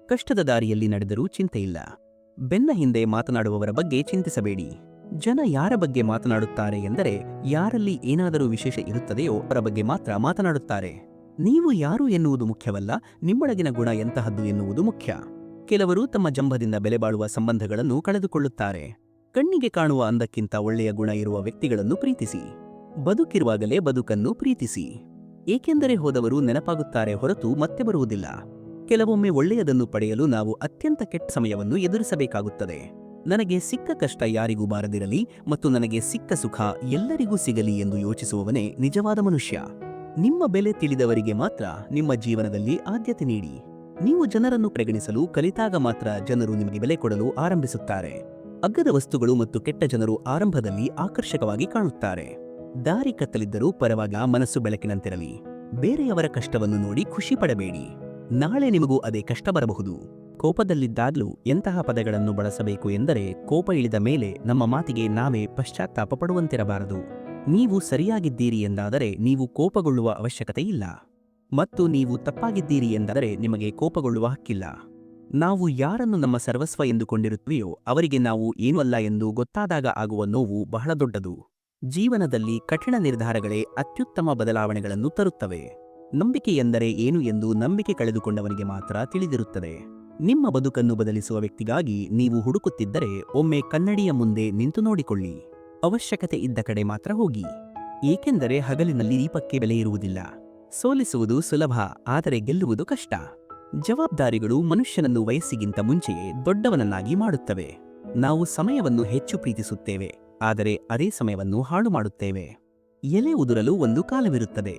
ಕಷ್ಟದ ದಾರಿಯಲ್ಲಿ ನಡೆದರೂ ಚಿಂತೆಯಿಲ್ಲ. ಬೆನ್ನ ಹಿಂದೆ ಮಾತನಾಡುವವರ ಬಗ್ಗೆ ಚಿಂತಿಸಬೇಡಿ. ಜನ ಯಾರ ಬಗ್ಗೆ ಮಾತನಾಡುತ್ತಾರೆ ಎಂದರೆ ಯಾರಲ್ಲಿ ಏನಾದರೂ ವಿಶೇಷ ಇರುತ್ತದೆಯೋ ಅವರ ಬಗ್ಗೆ ಮಾತ್ರ ಮಾತನಾಡುತ್ತಾರೆ. ನೀವು ಯಾರು ಎನ್ನುವುದು ಮುಖ್ಯವಲ್ಲ, ನಿಮ್ಮೊಳಗಿನ ಗುಣ ಎಂತಹದ್ದು ಎನ್ನುವುದು ಮುಖ್ಯ. ಕೆಲವರು ತಮ್ಮ ಜಂಭದಿಂದ ಬೆಲೆಬಾಳುವ ಸಂಬಂಧಗಳನ್ನು ಕಳೆದುಕೊಳ್ಳುತ್ತಾರೆ. ಕಣ್ಣಿಗೆ ಕಾಣುವ ಅಂದಕ್ಕಿಂತ ಒಳ್ಳೆಯ ಗುಣ ಇರುವ ವ್ಯಕ್ತಿಗಳನ್ನು ಪ್ರೀತಿಸಿ. ಬದುಕಿರುವಾಗಲೇ ಬದುಕನ್ನು ಪ್ರೀತಿಸಿ. ಏಕೆಂದರೆ ಹೋದವರು ನೆನಪಾಗುತ್ತಾರೆ ಹೊರತು ಮತ್ತೆ ಬರುವುದಿಲ್ಲ. ಕೆಲವೊಮ್ಮೆ ಒಳ್ಳೆಯದನ್ನು ಪಡೆಯಲು ನಾವು ಅತ್ಯಂತ ಕೆಟ್ಟ ಸಮಯವನ್ನು ಎದುರಿಸಬೇಕಾಗುತ್ತದೆ. ನನಗೆ ಸಿಕ್ಕ ಕಷ್ಟ ಯಾರಿಗೂ ಬಾರದಿರಲಿ ಮತ್ತು ನನಗೆ ಸಿಕ್ಕ ಸುಖ ಎಲ್ಲರಿಗೂ ಸಿಗಲಿ ಎಂದು ಯೋಚಿಸುವವನೇ ನಿಜವಾದ ಮನುಷ್ಯ. ನಿಮ್ಮ ಬೆಲೆ ತಿಳಿದವರಿಗೆ ಮಾತ್ರ ನಿಮ್ಮ ಜೀವನದಲ್ಲಿ ಆದ್ಯತೆ ನೀಡಿ. ನೀವು ಜನರನ್ನು ಪರಿಗಣಿಸಲು ಕಲಿತಾಗ ಮಾತ್ರ ಜನರು ನಿಮಗೆ ಬೆಲೆ ಕೊಡಲು ಆರಂಭಿಸುತ್ತಾರೆ. ಅಗ್ಗದ ವಸ್ತುಗಳು ಮತ್ತು ಕೆಟ್ಟ ಜನರು ಆರಂಭದಲ್ಲಿ ಆಕರ್ಷಕವಾಗಿ ಕಾಣುತ್ತಾರೆ. ದಾರಿ ಕತ್ತಲಿದ್ದರೂ ಪರವಾಗ ಮನಸ್ಸು ಬೆಳಕಿನಂತಿರಲಿ. ಬೇರೆಯವರ ಕಷ್ಟವನ್ನು ನೋಡಿ ಖುಷಿ ಪಡಬೇಡಿ. ನಾಳೆ ನಿಮಗೂ ಅದೇ ಕಷ್ಟ ಬರಬಹುದು. ಕೋಪದಲ್ಲಿದ್ದಾಗಲೂ ಎಂತಹ ಪದಗಳನ್ನು ಬಳಸಬೇಕು ಎಂದರೆ, ಕೋಪ ಇಳಿದ ಮೇಲೆ ನಮ್ಮ ಮಾತಿಗೆ ನಾವೇ ಪಶ್ಚಾತ್ತಾಪ ಪಡುವಂತಿರಬಾರದು. ನೀವು ಸರಿಯಾಗಿದ್ದೀರಿ ಎಂದಾದರೆ ನೀವು ಕೋಪಗೊಳ್ಳುವ ಅವಶ್ಯಕತೆ ಇಲ್ಲ, ಮತ್ತು ನೀವು ತಪ್ಪಾಗಿದ್ದೀರಿ ಎಂದಾದರೆ ನಿಮಗೆ ಕೋಪಗೊಳ್ಳುವ ಹಕ್ಕಿಲ್ಲ. ನಾವು ಯಾರನ್ನು ನಮ್ಮ ಸರ್ವಸ್ವ ಎಂದುಕೊಂಡಿರುತ್ತವೆಯೋ ಅವರಿಗೆ ನಾವು ಏನೂ ಅಲ್ಲ ಎಂದು ಗೊತ್ತಾದಾಗ ಆಗುವ ನೋವು ಬಹಳ ದೊಡ್ಡದು. ಜೀವನದಲ್ಲಿ ಕಠಿಣ ನಿರ್ಧಾರಗಳೇ ಅತ್ಯುತ್ತಮ ಬದಲಾವಣೆಗಳನ್ನು ತರುತ್ತವೆ. ನಂಬಿಕೆ ಎಂದರೆ ಏನು ಎಂದು ನಂಬಿಕೆ ಕಳೆದುಕೊಂಡವನಿಗೆ ಮಾತ್ರ ತಿಳಿದಿರುತ್ತದೆ. ನಿಮ್ಮ ಬದುಕನ್ನು ಬದಲಿಸುವ ವ್ಯಕ್ತಿಗಾಗಿ ನೀವು ಹುಡುಕುತ್ತಿದ್ದರೆ ಒಮ್ಮೆ ಕನ್ನಡಿಯ ಮುಂದೆ ನಿಂತು ನೋಡಿಕೊಳ್ಳಿ. ಅವಶ್ಯಕತೆ ಇದ್ದ ಕಡೆ ಮಾತ್ರ ಹೋಗಿ. ಏಕೆಂದರೆ ಹಗಲಿನಲ್ಲಿ ದೀಪಕ್ಕೆ ಬೆಲೆ ಇರುವುದಿಲ್ಲ. ಸೋಲಿಸುವುದು ಸುಲಭ, ಆದರೆ ಗೆಲ್ಲುವುದು ಕಷ್ಟ. ಜವಾಬ್ದಾರಿಗಳು ಮನುಷ್ಯನನ್ನು ವಯಸ್ಸಿಗಿಂತ ಮುಂಚೆಯೇ ದೊಡ್ಡವನನ್ನಾಗಿ ಮಾಡುತ್ತವೆ. ನಾವು ಸಮಯವನ್ನು ಹೆಚ್ಚು ಪ್ರೀತಿಸುತ್ತೇವೆ, ಆದರೆ ಅದೇ ಸಮಯವನ್ನು ಹಾಳು ಮಾಡುತ್ತೇವೆ. ಎಲೆ ಉದುರಲು ಒಂದು ಕಾಲವಿರುತ್ತದೆ,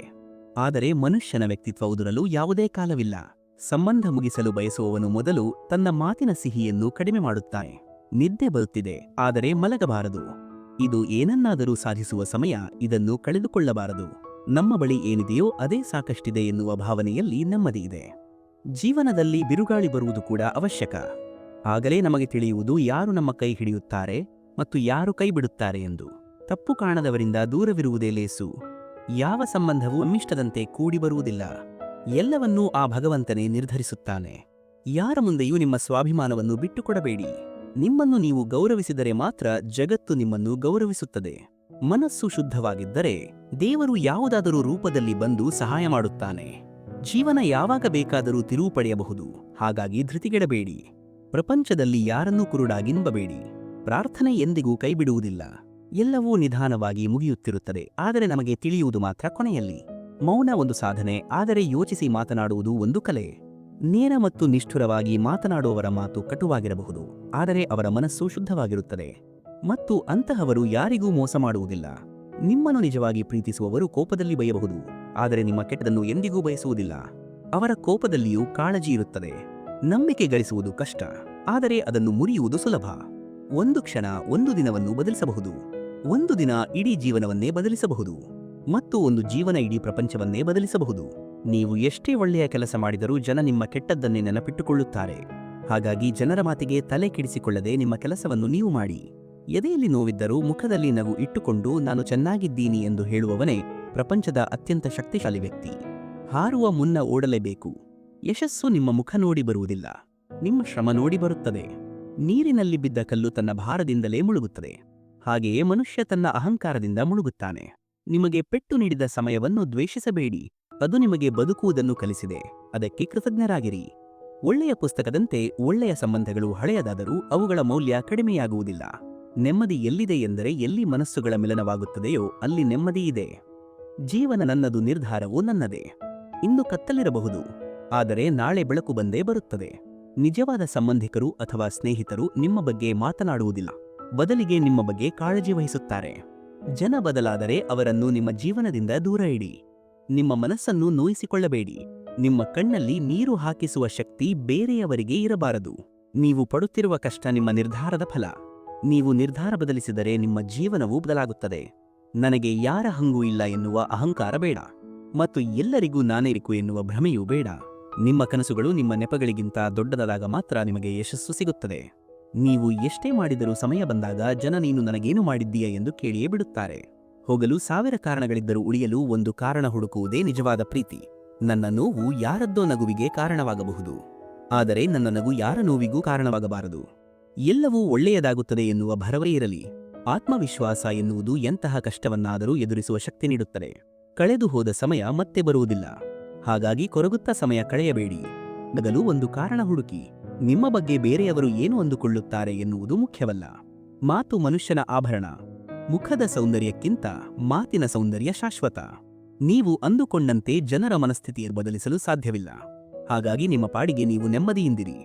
ಆದರೆ ಮನುಷ್ಯನ ವ್ಯಕ್ತಿತ್ವ ಉದುರಲು ಯಾವುದೇ ಕಾಲವಿಲ್ಲ. ಸಂಬಂಧ ಮುಗಿಸಲು ಬಯಸುವವನು ಮೊದಲು ತನ್ನ ಮಾತಿನ ಸಿಹಿಯನ್ನು ಕಡಿಮೆ ಮಾಡುತ್ತಾನೆ. ನಿದ್ದೆ ಬರುತ್ತಿದೆ, ಆದರೆ ಮಲಗಬಾರದು. ಇದು ಏನನ್ನಾದರೂ ಸಾಧಿಸುವ ಸಮಯ, ಇದನ್ನು ಕಳೆದುಕೊಳ್ಳಬಾರದು. ನಮ್ಮ ಬಳಿ ಏನಿದೆಯೋ ಅದೇ ಸಾಕಷ್ಟಿದೆ ಎನ್ನುವ ಭಾವನೆಯಲ್ಲಿ ನೆಮ್ಮದಿ ಇದೆ. ಜೀವನದಲ್ಲಿ ಬಿರುಗಾಳಿ ಬರುವುದು ಕೂಡ ಅವಶ್ಯಕ. ಆಗಲೇ ನಮಗೆ ತಿಳಿಯುವುದು ಯಾರು ನಮ್ಮ ಕೈ ಹಿಡಿಯುತ್ತಾರೆ ಮತ್ತು ಯಾರು ಕೈ ಬಿಡುತ್ತಾರೆ ಎಂದು. ತಪ್ಪು ಕಾಣದವರಿಂದ ದೂರವಿರುವುದೇ ಲೇಸು. ಯಾವ ಸಂಬಂಧವೂ ಅಮ್ಮಿಷ್ಟದಂತೆ ಕೂಡಿ ಬರುವುದಿಲ್ಲ. ಎಲ್ಲವನ್ನೂ ಆ ಭಗವಂತನೇ ನಿರ್ಧರಿಸುತ್ತಾನೆ. ಯಾರ ಮುಂದೆಯೂ ನಿಮ್ಮ ಸ್ವಾಭಿಮಾನವನ್ನು ಬಿಟ್ಟುಕೊಡಬೇಡಿ. ನಿಮ್ಮನ್ನು ನೀವು ಗೌರವಿಸಿದರೆ ಮಾತ್ರ ಜಗತ್ತು ನಿಮ್ಮನ್ನು ಗೌರವಿಸುತ್ತದೆ. ಮನಸ್ಸು ಶುದ್ಧವಾಗಿದ್ದರೆ ದೇವರು ಯಾವುದಾದರೂ ರೂಪದಲ್ಲಿ ಬಂದು ಸಹಾಯ ಮಾಡುತ್ತಾನೆ. ಜೀವನ ಯಾವಾಗ ಬೇಕಾದರೂ ತಿರುವು ಪಡೆಯಬಹುದು. ಹಾಗಾಗಿ ಧೃತಿಗೆಡಬೇಡಿ. ಪ್ರಪಂಚದಲ್ಲಿ ಯಾರನ್ನೂ ಕುರುಡಾಗಿ ನಂಬಬೇಡಿ. ಪ್ರಾರ್ಥನೆ ಎಂದಿಗೂ ಕೈಬಿಡುವುದಿಲ್ಲ. ಎಲ್ಲವೂ ನಿಧಾನವಾಗಿ ಮುಗಿಯುತ್ತಿರುತ್ತದೆ, ಆದರೆ ನಮಗೆ ತಿಳಿಯುವುದು ಮಾತ್ರ ಕೊನೆಯಲ್ಲಿ. ಮೌನ ಒಂದು ಸಾಧನೆ, ಆದರೆ ಯೋಚಿಸಿ ಮಾತನಾಡುವುದು ಒಂದು ಕಲೆ. ನೇರ ಮತ್ತು ನಿಷ್ಠುರವಾಗಿ ಮಾತನಾಡುವವರ ಮಾತು ಕಟುವಾಗಿರಬಹುದು, ಆದರೆ ಅವರ ಮನಸ್ಸು ಶುದ್ಧವಾಗಿರುತ್ತದೆ. ಮತ್ತು ಅಂತಹವರು ಯಾರಿಗೂ ಮೋಸ ಮಾಡುವುದಿಲ್ಲ. ನಿಮ್ಮನ್ನು ನಿಜವಾಗಿ ಪ್ರೀತಿಸುವವರು ಕೋಪದಲ್ಲಿ ಬಯಬಹುದು, ಆದರೆ ನಿಮ್ಮ ಕೆಟ್ಟದನ್ನು ಎಂದಿಗೂ ಬಯಸುವುದಿಲ್ಲ. ಅವರ ಕೋಪದಲ್ಲಿಯೂ ಕಾಳಜಿ ಇರುತ್ತದೆ. ನಂಬಿಕೆ ಗಳಿಸುವುದು ಕಷ್ಟ, ಆದರೆ ಅದನ್ನು ಮುರಿಯುವುದು ಸುಲಭ. ಒಂದು ಕ್ಷಣ ಒಂದು ದಿನವನ್ನು ಬದಲಿಸಬಹುದು. ಒಂದು ದಿನ ಇಡೀ ಜೀವನವನ್ನೇ ಬದಲಿಸಬಹುದು, ಮತ್ತು ಒಂದು ಜೀವನ ಇಡೀ ಪ್ರಪಂಚವನ್ನೇ ಬದಲಿಸಬಹುದು. ನೀವು ಎಷ್ಟೇ ಒಳ್ಳೆಯ ಕೆಲಸ ಮಾಡಿದರೂ ಜನ ನಿಮ್ಮ ಕೆಟ್ಟದ್ದನ್ನೇ ನೆನಪಿಟ್ಟುಕೊಳ್ಳುತ್ತಾರೆ. ಹಾಗಾಗಿ ಜನರ ಮಾತಿಗೆ ತಲೆ ಕೆಡಿಸಿಕೊಳ್ಳದೆ ನಿಮ್ಮ ಕೆಲಸವನ್ನು ನೀವು ಮಾಡಿ. ಎದೆಯಲ್ಲಿ ನೋವಿದ್ದರೂ ಮುಖದಲ್ಲಿ ನಗು ಇಟ್ಟುಕೊಂಡು ನಾನು ಚೆನ್ನಾಗಿದ್ದೀನಿ ಎಂದು ಹೇಳುವವನೇ ಪ್ರಪಂಚದ ಅತ್ಯಂತ ಶಕ್ತಿಶಾಲಿ ವ್ಯಕ್ತಿ. ಹಾರುವ ಮುನ್ನ ಓಡಲೇಬೇಕು. ಯಶಸ್ಸು ನಿಮ್ಮ ಮುಖ ನೋಡಿ ಬರುವುದಿಲ್ಲ, ನಿಮ್ಮ ಶ್ರಮ ನೋಡಿ ಬರುತ್ತದೆ. ನೀರಿನಲ್ಲಿ ಬಿದ್ದ ಕಲ್ಲು ತನ್ನ ಭಾರದಿಂದಲೇ ಮುಳುಗುತ್ತದೆ. ಹಾಗೆಯೇ ಮನುಷ್ಯ ತನ್ನ ಅಹಂಕಾರದಿಂದ ಮುಳುಗುತ್ತಾನೆ. ನಿಮಗೆ ಪೆಟ್ಟು ನೀಡಿದ ಸಮಯವನ್ನು ದ್ವೇಷಿಸಬೇಡಿ, ಅದು ನಿಮಗೆ ಬದುಕುವುದನ್ನು ಕಲಿಸಿದೆ, ಅದಕ್ಕೆ ಕೃತಜ್ಞರಾಗಿರಿ. ಒಳ್ಳೆಯ ಪುಸ್ತಕದಂತೆ ಒಳ್ಳೆಯ ಸಂಬಂಧಗಳು ಹಳೆಯದಾದರೂ ಅವುಗಳ ಮೌಲ್ಯ ಕಡಿಮೆಯಾಗುವುದಿಲ್ಲ. ನೆಮ್ಮದಿ ಎಲ್ಲಿದೆ ಎಂದರೆ ಎಲ್ಲಿ ಮನಸ್ಸುಗಳ ಮಿಲನವಾಗುತ್ತದೆಯೋ ಅಲ್ಲಿ ನೆಮ್ಮದಿ ಇದೆ. ಜೀವನ ನನ್ನದು, ನಿರ್ಧಾರವೂ ನನ್ನದೇ. ಇಂದು ಕತ್ತಲಿರಬಹುದು, ಆದರೆ ನಾಳೆ ಬೆಳಕು ಬಂದೇ ಬರುತ್ತದೆ. ನಿಜವಾದ ಸಂಬಂಧಿಕರು ಅಥವಾ ಸ್ನೇಹಿತರು ನಿಮ್ಮ ಬಗ್ಗೆ ಮಾತನಾಡುವುದಿಲ್ಲ, ಬದಲಿಗೆ ನಿಮ್ಮ ಬಗ್ಗೆ ಕಾಳಜಿ ವಹಿಸುತ್ತಾರೆ. ಜನ ಬದಲಾದರೆ ಅವರನ್ನು ನಿಮ್ಮ ಜೀವನದಿಂದ ದೂರ ಇಡಿ. ನಿಮ್ಮ ಮನಸ್ಸನ್ನು ನೋಯಿಸಿಕೊಳ್ಳಬೇಡಿ. ನಿಮ್ಮ ಕಣ್ಣಲ್ಲಿ ನೀರು ಹಾಕಿಸುವ ಶಕ್ತಿ ಬೇರೆಯವರಿಗೆ ಇರಬಾರದು. ನೀವು ಪಡುತ್ತಿರುವ ಕಷ್ಟ ನಿಮ್ಮ ನಿರ್ಧಾರದ ಫಲ. ನೀವು ನಿರ್ಧಾರ ಬದಲಿಸಿದರೆ ನಿಮ್ಮ ಜೀವನವೂ ಬದಲಾಗುತ್ತದೆ. ನನಗೆ ಯಾರ ಹಂಗೂ ಇಲ್ಲ ಎನ್ನುವ ಅಹಂಕಾರ ಬೇಡ, ಮತ್ತು ಎಲ್ಲರಿಗೂ ನಾನೇರಿಕು ಎನ್ನುವ ಭ್ರಮೆಯೂ ಬೇಡ. ನಿಮ್ಮ ಕನಸುಗಳು ನಿಮ್ಮ ನೆಪಗಳಿಗಿಂತ ದೊಡ್ಡದಾದಾಗ ಮಾತ್ರ ನಿಮಗೆ ಯಶಸ್ಸು ಸಿಗುತ್ತದೆ. ನೀವು ಎಷ್ಟೇ ಮಾಡಿದರೂ ಸಮಯ ಬಂದಾಗ ಜನ ನೀನು ನನಗೇನು ಮಾಡಿದ್ದೀಯ ಎಂದು ಕೇಳಿಯೇ ಬಿಡುತ್ತಾರೆ. ಹೋಗಲು 1000 ಕಾರಣಗಳಿದ್ದರೂ ಉಳಿಯಲು ಒಂದು ಕಾರಣ ಹುಡುಕುವುದೇ ನಿಜವಾದ ಪ್ರೀತಿ. ನನ್ನ ನೋವು ಯಾರದ್ದೋ ನಗುವಿಗೆ ಕಾರಣವಾಗಬಹುದು, ಆದರೆ ನನ್ನ ನಗು ಯಾರ ನೋವಿಗೂ ಕಾರಣವಾಗಬಾರದು. ಎಲ್ಲವೂ ಒಳ್ಳೆಯದಾಗುತ್ತದೆ ಎನ್ನುವ ಭರವಸೆ ಇರಲಿ. ಆತ್ಮವಿಶ್ವಾಸ ಎನ್ನುವುದು ಎಂತಹ ಕಷ್ಟವನ್ನಾದರೂ ಎದುರಿಸುವ ಶಕ್ತಿ ನೀಡುತ್ತದೆ. ಕಳೆದು ಹೋದ ಸಮಯ ಮತ್ತೆ ಬರುವುದಿಲ್ಲ, ಹಾಗಾಗಿ ಕೊರಗುತ್ತಾ ಸಮಯ ಕಳೆಯಬೇಡಿ. ನಗಲು ಒಂದು ಕಾರಣ ಹುಡುಕಿ. ನಿಮ್ಮ ಬಗ್ಗೆ ಬೇರೆಯವರು ಏನು ಅಂದುಕೊಳ್ಳುತ್ತಾರೆ ಎನ್ನುವುದು ಮುಖ್ಯವಲ್ಲ. ಮಾತು ಮನುಷ್ಯನ ಆಭರಣ. ಮುಖದ ಸೌಂದರ್ಯಕ್ಕಿಂತ ಮಾತಿನ ಸೌಂದರ್ಯ ಶಾಶ್ವತ. ನೀವು ಅಂದುಕೊಂಡಂತೆ ಜನರ ಮನಸ್ಥಿತಿಯನ್ನು ಬದಲಿಸಲು ಸಾಧ್ಯವಿಲ್ಲ. ಹಾಗಾಗಿ ನಿಮ್ಮ ಪಾಡಿಗೆ ನೀವು ನೆಮ್ಮದಿಯಿಂದಿರಿ.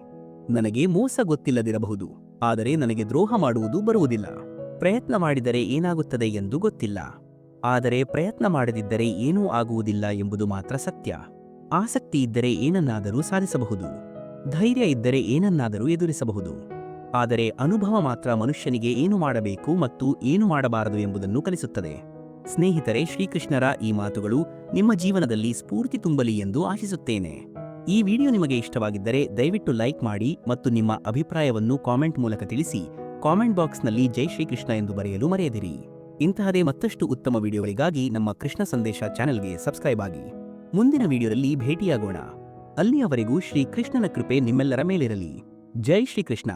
ನನಗೆ ಮೋಸ ಗೊತ್ತಿಲ್ಲದಿರಬಹುದು, ಆದರೆ ನನಗೆ ದ್ರೋಹ ಮಾಡುವುದು ಬರುವುದಿಲ್ಲ. ಪ್ರಯತ್ನ ಮಾಡಿದರೆ ಏನಾಗುತ್ತದೆ ಎಂದು ಗೊತ್ತಿಲ್ಲ, ಆದರೆ ಪ್ರಯತ್ನ ಮಾಡದಿದ್ದರೆ ಏನೂ ಆಗುವುದಿಲ್ಲ ಎಂಬುದು ಮಾತ್ರ ಸತ್ಯ. ಆಸಕ್ತಿ ಇದ್ದರೆ ಏನನ್ನಾದರೂ ಸಾಧಿಸಬಹುದು, ಧೈರ್ಯ ಇದ್ದರೆ ಏನನ್ನಾದರೂ ಎದುರಿಸಬಹುದು. ಆದರೆ ಅನುಭವ ಮಾತ್ರ ಮನುಷ್ಯನಿಗೆ ಏನು ಮಾಡಬೇಕು ಮತ್ತು ಏನು ಮಾಡಬಾರದು ಎಂಬುದನ್ನು ಕಲಿಸುತ್ತದೆ. ಸ್ನೇಹಿತರೆ, ಶ್ರೀಕೃಷ್ಣರ ಈ ಮಾತುಗಳು ನಿಮ್ಮ ಜೀವನದಲ್ಲಿ ಸ್ಫೂರ್ತಿ ತುಂಬಲಿ ಎಂದು ಆಶಿಸುತ್ತೇನೆ. ಈ ವಿಡಿಯೋ ನಿಮಗೆ ಇಷ್ಟವಾಗಿದ್ದರೆ ದಯವಿಟ್ಟು ಲೈಕ್ ಮಾಡಿ ಮತ್ತು ನಿಮ್ಮ ಅಭಿಪ್ರಾಯವನ್ನು ಕಾಮೆಂಟ್ ಮೂಲಕ ತಿಳಿಸಿ. ಕಾಮೆಂಟ್ ಬಾಕ್ಸ್ನಲ್ಲಿ ಜೈ ಶ್ರೀಕೃಷ್ಣ ಎಂದು ಬರೆಯಲು ಮರೆಯದಿರಿ. ಇಂತಹದೇ ಮತ್ತಷ್ಟು ಉತ್ತಮ ವಿಡಿಯೋಗಳಿಗಾಗಿ ನಮ್ಮ ಕೃಷ್ಣ ಸಂದೇಶ ಚಾನೆಲ್ಗೆ ಸಬ್ಸ್ಕ್ರೈಬ್ ಆಗಿ. ಮುಂದಿನ ವಿಡಿಯೋದಲ್ಲಿ ಭೇಟಿಯಾಗೋಣ. ಅಲ್ಲಿಯವರೆಗೂ ಶ್ರೀಕೃಷ್ಣನ ಕೃಪೆ ನಿಮ್ಮೆಲ್ಲರ ಮೇಲಿರಲಿ. ಜೈ ಶ್ರೀಕೃಷ್ಣ.